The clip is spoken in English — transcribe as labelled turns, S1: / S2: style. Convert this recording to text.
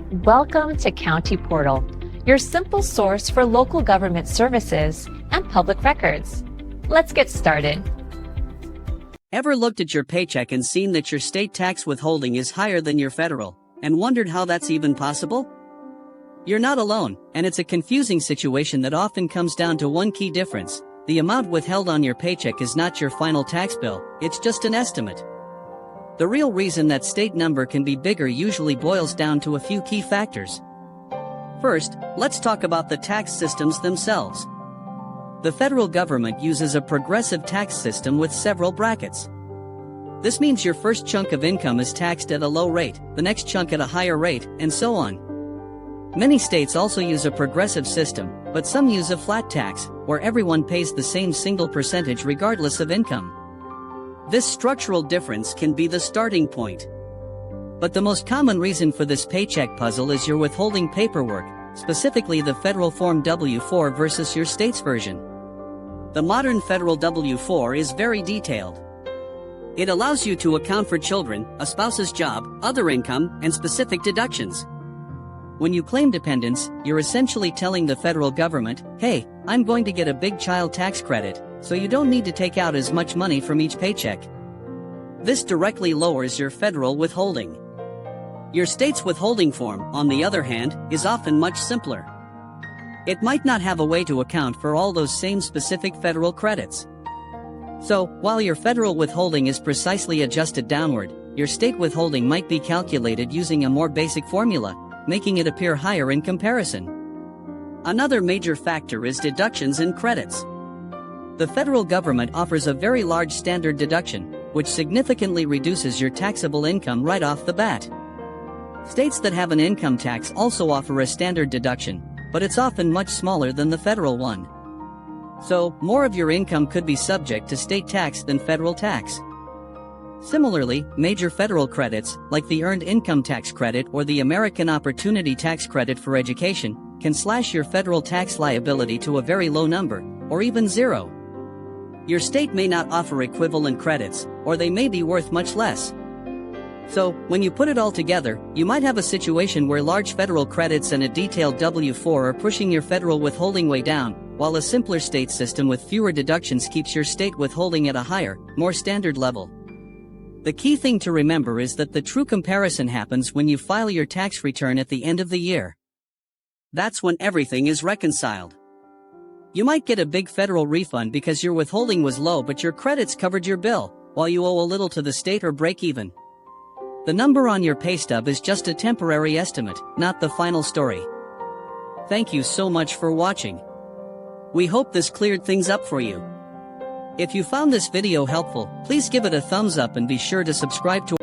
S1: Welcome to County Portal, your simple source for local government services and public records. Let's get started.
S2: Ever looked at your paycheck and seen that your state tax withholding is higher than your federal, and wondered how that's even possible? You're not alone, and it's a confusing situation that often comes down to one key difference. The amount withheld on your paycheck is not your final tax bill, it's just an estimate. The real reason that state number can be bigger usually boils down to a few key factors. First, let's talk about the tax systems themselves. The federal government uses a progressive tax system with several brackets. This means your first chunk of income is taxed at a low rate, the next chunk at a higher rate, and so on. Many states also use a progressive system, but some use a flat tax, where everyone pays the same single percentage regardless of income. This structural difference can be the starting point. But the most common reason for this paycheck puzzle is your withholding paperwork, specifically the federal Form W-4 versus your state's version. The modern federal W-4 is very detailed. It allows you to account for children, a spouse's job, other income, and specific deductions. When you claim dependents, you're essentially telling the federal government, hey, I'm going to get a big child tax credit, so you don't need to take out as much money from each paycheck. This directly lowers your federal withholding. Your state's withholding form, on the other hand, is often much simpler. It might not have a way to account for all those same specific federal credits. So, while your federal withholding is precisely adjusted downward, your state withholding might be calculated using a more basic formula, making it appear higher in comparison. Another major factor is deductions and credits. The federal government offers a very large standard deduction, which significantly reduces your taxable income right off the bat. States that have an income tax also offer a standard deduction, but it's often much smaller than the federal one. So, more of your income could be subject to state tax than federal tax. Similarly, major federal credits, like the Earned Income Tax Credit or the American Opportunity Tax Credit for education, can slash your federal tax liability to a very low number, or even zero. Your state may not offer equivalent credits, or they may be worth much less. So, when you put it all together, you might have a situation where large federal credits and a detailed W-4 are pushing your federal withholding way down, while a simpler state system with fewer deductions keeps your state withholding at a higher, more standard level. The key thing to remember is that the true comparison happens when you file your tax return at the end of the year. That's when everything is reconciled. You might get a big federal refund because your withholding was low but your credits covered your bill, while you owe a little to the state or break even. The number on your pay stub is just a temporary estimate, not the final story. Thank you so much for watching. We hope this cleared things up for you. If you found this video helpful, please give it a thumbs up and be sure to subscribe to